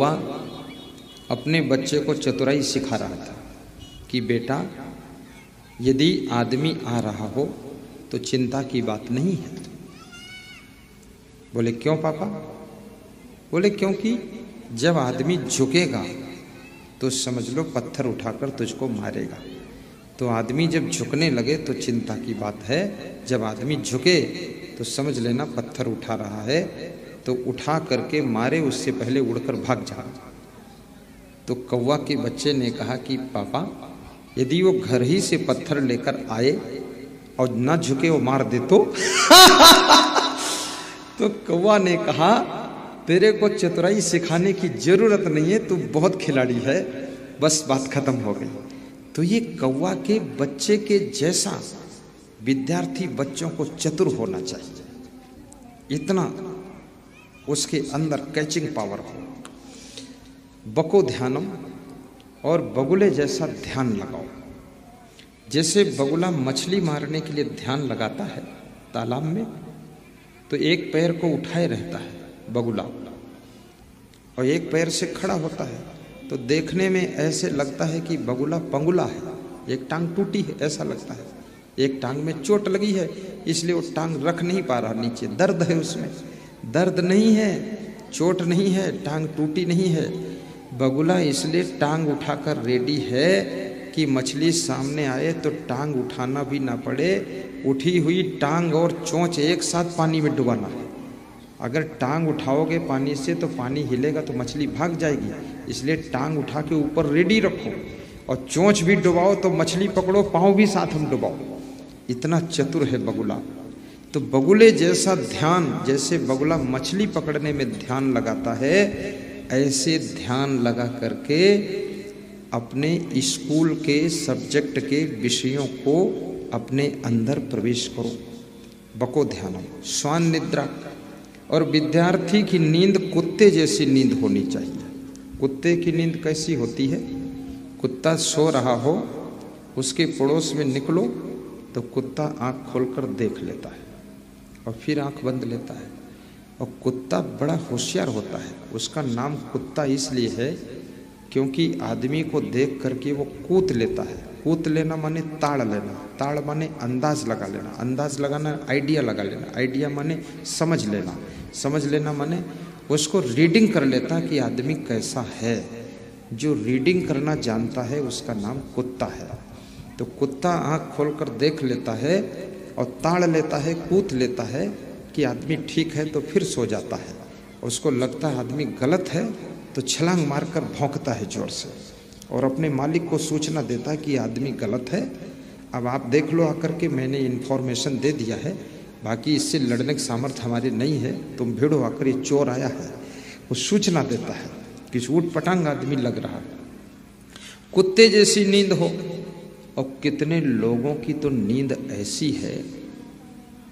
वह अपने बच्चे को चतुराई सिखा रहा था कि बेटा यदि आदमी आ रहा हो तो चिंता की बात नहीं है। बोले क्यों पापा? बोले क्योंकि जब आदमी झुकेगा तो समझ लो पत्थर उठाकर तुझको मारेगा। तो आदमी जब झुकने लगे तो चिंता की बात है, जब आदमी झुके तो समझ लेना पत्थर उठा रहा है, तो उठा करके मारे उससे पहले उड़कर भाग जा। तो कौवा के बच्चे ने कहा कि पापा यदि वो घर ही से पत्थर लेकर आए और न झुके वो मार दे तो तो कौवा ने कहा तेरे को चतुराई सिखाने की जरूरत नहीं है, तू बहुत खिलाड़ी है, बस बात खत्म हो गई। तो ये कौवा के बच्चे के जैसा विद्यार्थी बच्चों को चतुर होना चाहिए, इतना उसके अंदर कैचिंग पावर हो। बको ध्यानम, और बगुले जैसा ध्यान लगाओ। जैसे बगुला मछली मारने के लिए ध्यान लगाता है तालाब में, तो एक पैर को उठाए रहता है बगुला और एक पैर से खड़ा होता है, तो देखने में ऐसे लगता है कि बगुला पंगुला है, एक टांग टूटी है ऐसा लगता है, एक टांग में चोट लगी है इसलिए वो टांग रख नहीं पा रहा, नीचे दर्द है, उसमें दर्द नहीं है, चोट नहीं है, टांग टूटी नहीं है। बगुला इसलिए टांग उठाकर रेडी है कि मछली सामने आए तो टांग उठाना भी ना पड़े, उठी हुई टांग और चोंच एक साथ पानी में डुबाना है। अगर टांग उठाओगे पानी से तो पानी हिलेगा तो मछली भाग जाएगी, इसलिए टांग उठा के ऊपर रेडी रखो और चोंच भी डुबाओ तो मछली पकड़ो, पाँव भी साथ में डुबाओ। इतना चतुर है बगुला। तो बगुले जैसा ध्यान, जैसे बगुला मछली पकड़ने में ध्यान लगाता है, ऐसे ध्यान लगा करके अपने स्कूल के सब्जेक्ट के विषयों को अपने अंदर प्रवेश करो। बको ध्यानम, श्वान निद्रा। और विद्यार्थी की नींद कुत्ते जैसी नींद होनी चाहिए। कुत्ते की नींद कैसी होती है? कुत्ता सो रहा हो, उसके पड़ोस में निकलो तो कुत्ता आँख खोलकर देख लेता है और फिर आँख बंद लेता है। और कुत्ता बड़ा होशियार होता है, उसका नाम कुत्ता इसलिए है क्योंकि आदमी को देख करके वो कूद लेता है। कूद लेना माने ताड़ लेना, ताड़ माने अंदाज लगा लेना, अंदाज लगाना आइडिया लगा लेना, आइडिया माने समझ लेना, समझ लेना माने उसको रीडिंग कर लेता कि आदमी कैसा है। जो रीडिंग करना जानता है उसका नाम कुत्ता है। तो कुत्ता आँख खोलकर देख लेता है और ताड़ लेता है, कूद लेता है कि आदमी ठीक है, तो फिर सो जाता है। उसको लगता है आदमी गलत है तो छलांग मारकर भौंकता है जोर से और अपने मालिक को सूचना देता है कि आदमी गलत है, अब आप देख लो आकर के, मैंने इन्फॉर्मेशन दे दिया है, बाकी इससे लड़ने की सामर्थ्य हमारी नहीं है, तुम भिड़ो आकर, ये चोर आया है। वो सूचना देता है कि ऊट पटांग आदमी लग रहा है। कुत्ते जैसी नींद हो। और कितने लोगों की तो नींद ऐसी है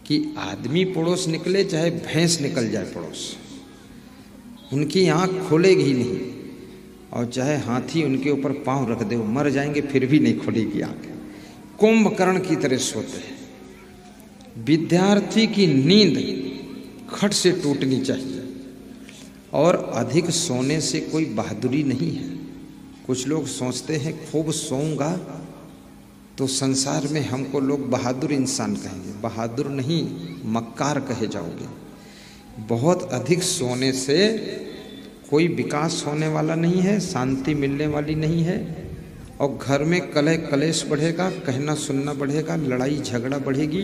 कि आदमी पड़ोस निकले चाहे भैंस निकल जाए पड़ोस, उनकी आंख खोलेगी ही नहीं, और चाहे हाथी उनके ऊपर पांव रख दे वो मर जाएंगे फिर भी नहीं खोलेगी आंख। कुंभकर्ण की तरह सोते हैं। विद्यार्थी की नींद खट से टूटनी चाहिए, और अधिक सोने से कोई बहादुरी नहीं है। कुछ लोग सोचते हैं खूब सोऊंगा तो संसार में हमको लोग बहादुर इंसान कहेंगे। बहादुर नहीं, मक्कार कहे जाओगे। बहुत अधिक सोने से कोई विकास होने वाला नहीं है, शांति मिलने वाली नहीं है, और घर में कलह कलेश बढ़ेगा, कहना सुनना बढ़ेगा, लड़ाई झगड़ा बढ़ेगी,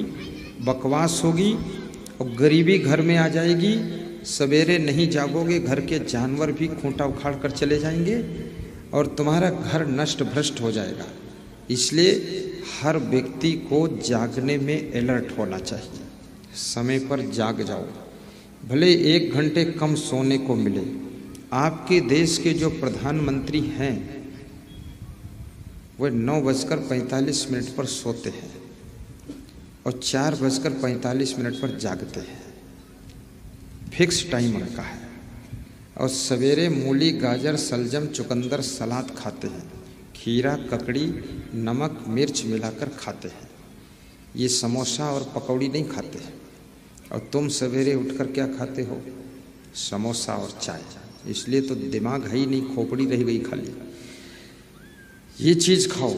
बकवास होगी और गरीबी घर में आ जाएगी। सवेरे नहीं जागोगे, घर के जानवर भी खूंटा उखाड़ कर चले जाएंगे और तुम्हारा घर नष्ट भ्रष्ट हो जाएगा। इसलिए हर व्यक्ति को जागने में अलर्ट होना चाहिए। समय पर जाग जाओ, भले 1 घंटे कम सोने को मिले। आपके देश के जो प्रधानमंत्री हैं वह 9:45 पर सोते हैं और 4:45 पर जागते हैं। फिक्स टाइम उनका है। और सवेरे मूली, गाजर, सलजम, चुकंदर, सलाद खाते हैं, खीरा, ककड़ी, नमक, मिर्च मिलाकर खाते हैं। ये समोसा और पकौड़ी नहीं खाते हैं। और तुम सवेरे उठकर क्या खाते हो? समोसा और चाय। इसलिए तो दिमाग है ही नहीं, खोपड़ी रह गई खाली। ये चीज़ खाओ,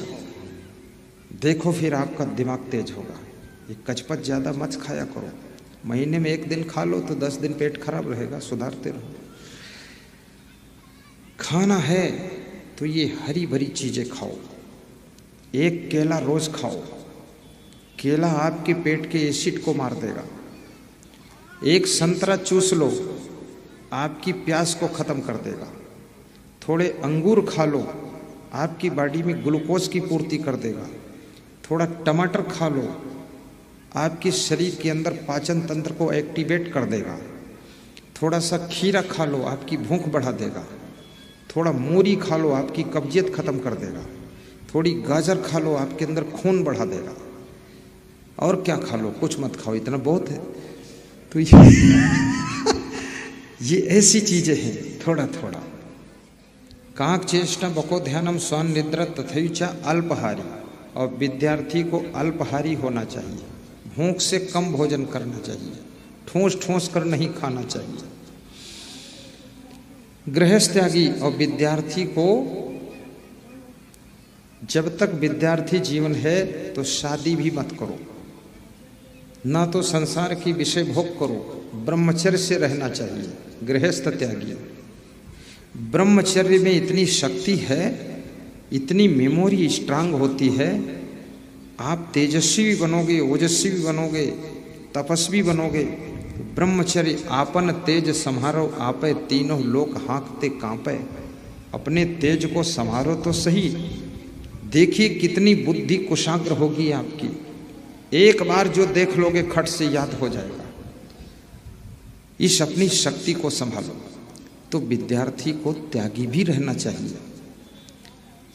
देखो फिर आपका दिमाग तेज होगा। ये कचपच ज़्यादा मत खाया करो, महीने में 1 दिन खा लो तो 10 दिन पेट खराब रहेगा, सुधारते रहो। खाना है तो ये हरी भरी चीज़ें खाओ। 1 केला रोज खाओ, केला आपके पेट के एसिड को मार देगा। 1 संतरा चूस लो, आपकी प्यास को ख़त्म कर देगा। थोड़े अंगूर खा लो, आपकी बॉडी में ग्लूकोज की पूर्ति कर देगा। थोड़ा टमाटर खा लो, आपके शरीर के अंदर पाचन तंत्र को एक्टिवेट कर देगा। थोड़ा सा खीरा खा लो, आपकी भूख बढ़ा देगा। थोड़ा मूरी खा लो, आपकी कब्जियत ख़त्म कर देगा। थोड़ी गाजर खा लो, आपके अंदर खून बढ़ा देगा। और क्या खा लो, कुछ मत खाओ, इतना बहुत है। तो ये ऐसी चीज़ें हैं, थोड़ा थोड़ा। कांक चेष्टा बको ध्यानम स्वान निद्रा तथैचा अल्पहारी। और विद्यार्थी को अल्पहारी होना चाहिए, भूख से कम भोजन करना चाहिए, ठूस ठूस कर नहीं खाना चाहिए। गृहस्थ त्यागी और विद्यार्थी को, जब तक विद्यार्थी जीवन है तो शादी भी मत करो, ना तो संसार की विषय भोग करो, ब्रह्मचर्य से रहना चाहिए। गृहस्थ त्यागी, ब्रह्मचर्य में इतनी शक्ति है, इतनी मेमोरी स्ट्रांग होती है, आप तेजस्वी भी बनोगे, ओजस्वी भी बनोगे, तपस्वी बनोगे। ब्रह्मचर्य आपन तेज संहारो आपे, तीनों लोक हाँकते कांपे। अपने तेज को संहारो तो सही, देखिए कितनी बुद्धि कुशाग्र होगी आपकी। एक बार जो देख लोगे खट से याद हो जाएगा। इस अपनी शक्ति को संभालो। तो विद्यार्थी को त्यागी भी रहना चाहिए।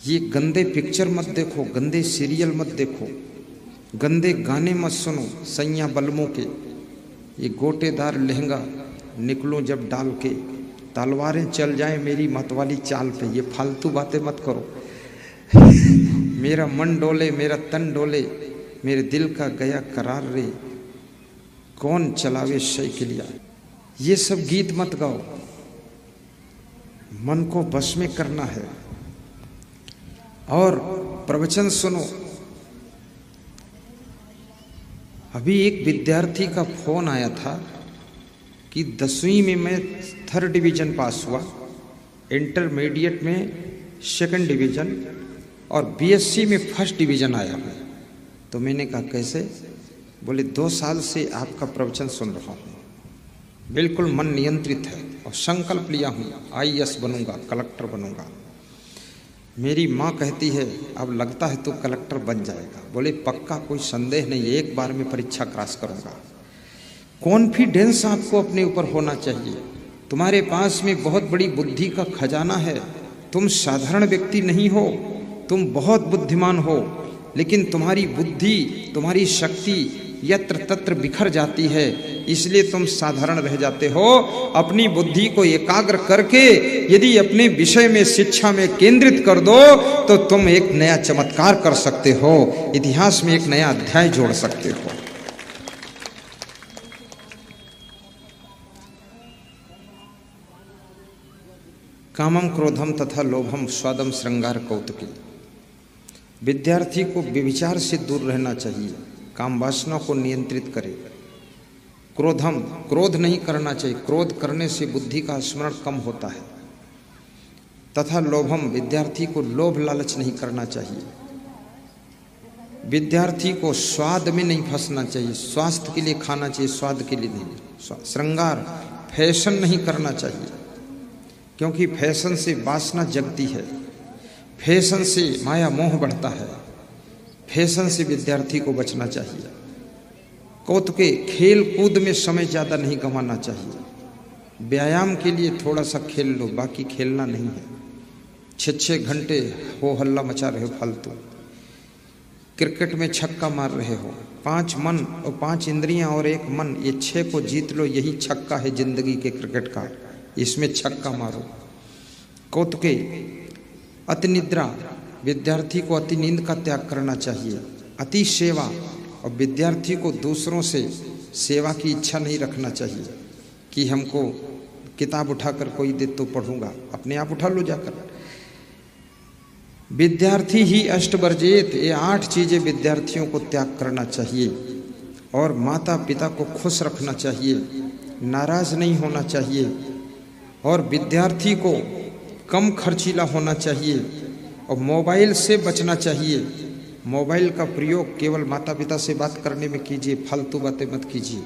ये गंदे पिक्चर मत देखो, गंदे सीरियल मत देखो, गंदे गाने मत सुनो सैया बलमों के। ये गोटेदार लहंगा निकलो जब डाल के, तलवारें चल जाए मेरी मतवाली चाल पे, ये फालतू बातें मत करो। मेरा मन डोले मेरा तन डोले, मेरे दिल का गया करार रे, कौन चलावे साइकिलिया। ये सब गीत मत गाओ, मन को बस में करना है। और प्रवचन सुनो। अभी एक विद्यार्थी का फोन आया था कि 10वीं में मैं 3rd डिवीजन पास हुआ, इंटरमीडिएट में 2nd डिवीजन और बीएससी में 1st डिवीजन आया मैं। तो मैंने कहा कैसे? बोले 2 साल से आपका प्रवचन सुन रहा हूँ, बिल्कुल मन नियंत्रित है और संकल्प लिया हूँ आईएएस बनूंगा, कलेक्टर बनूंगा। मेरी माँ कहती है अब लगता है तो कलेक्टर बन जाएगा। बोले पक्का, कोई संदेह नहीं, एक बार में परीक्षा क्रॉस करूंगा। कॉन्फिडेंस आपको अपने ऊपर होना चाहिए। तुम्हारे पास में बहुत बड़ी बुद्धि का खजाना है। तुम साधारण व्यक्ति नहीं हो, तुम बहुत बुद्धिमान हो, लेकिन तुम्हारी बुद्धि, तुम्हारी शक्ति यत्र तत्र बिखर जाती है, इसलिए तुम साधारण रह जाते हो। अपनी बुद्धि को एकाग्र करके यदि अपने विषय में, शिक्षा में केंद्रित कर दो तो तुम एक नया चमत्कार कर सकते हो, इतिहास में एक नया अध्याय जोड़ सकते हो। कामम क्रोधम तथा लोभम स्वादम श्रृंगार कौतुकी। विद्यार्थी को व्यभिचार से दूर रहना चाहिए, काम वासना को नियंत्रित करे। क्रोधम, क्रोध नहीं करना चाहिए, क्रोध करने से बुद्धि का स्मरण कम होता है। तथा लोभम, विद्यार्थी को लोभ लालच नहीं करना चाहिए। विद्यार्थी को स्वाद में नहीं फंसना चाहिए, स्वास्थ्य के लिए खाना चाहिए, स्वाद के लिए नहीं। श्रृंगार, फैशन नहीं करना चाहिए, क्योंकि फैशन से वासना जगती है, फैशन से माया मोह बढ़ता है। फैशन से विद्यार्थी को बचना चाहिए। कौतुके, खेल कूद में समय ज़्यादा नहीं गंवाना चाहिए। व्यायाम के लिए थोड़ा सा खेल लो, बाकी खेलना नहीं है। 6-6 घंटे हो हल्ला मचा रहे हो फालतू। क्रिकेट में छक्का मार रहे हो, 5 मन और 5 इंद्रियां और 1 मन, ये 6 को जीत लो, यही छक्का है जिंदगी के क्रिकेट का, इसमें छक्का मारो। कौतुके, अति निद्रा, विद्यार्थी को अति नींद का त्याग करना चाहिए। अति सेवा, और विद्यार्थी को दूसरों से सेवा की इच्छा नहीं रखना चाहिए कि हमको किताब उठाकर कोई दे तो पढ़ूंगा, अपने आप उठा लो जाकर। विद्यार्थी ही अष्टवर्जेत, ये 8 चीजें विद्यार्थियों को त्याग करना चाहिए। और माता पिता को खुश रखना चाहिए, नाराज नहीं होना चाहिए। और विद्यार्थी को कम खर्चीला होना चाहिए और मोबाइल से बचना चाहिए। मोबाइल का प्रयोग केवल माता पिता से बात करने में कीजिए, फालतू बातें मत कीजिए,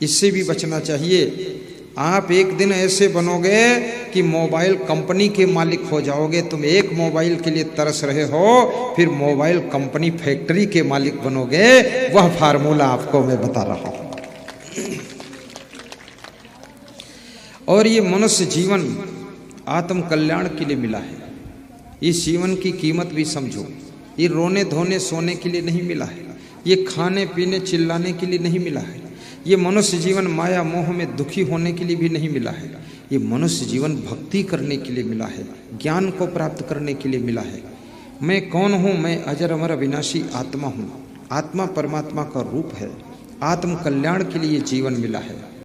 इससे भी बचना चाहिए। आप एक दिन ऐसे बनोगे कि मोबाइल कंपनी के मालिक हो जाओगे। तुम एक मोबाइल के लिए तरस रहे हो, फिर मोबाइल कंपनी फैक्ट्री के मालिक बनोगे। वह फार्मूला आपको मैं बता रहा हूं। और ये मनुष्य जीवन आत्म कल्याण के लिए मिला है। इस जीवन की कीमत भी समझो। ये रोने धोने सोने के लिए नहीं मिला है, ये खाने पीने चिल्लाने के लिए नहीं मिला है। ये मनुष्य जीवन माया मोह में दुखी होने के लिए भी नहीं मिला है। ये मनुष्य जीवन भक्ति करने के लिए मिला है, ज्ञान को प्राप्त करने के लिए मिला है। मैं कौन हूँ? मैं अजर अमर अविनाशी आत्मा हूँ। आत्मा परमात्मा का रूप है। आत्म कल्याण के लिए जीवन मिला है।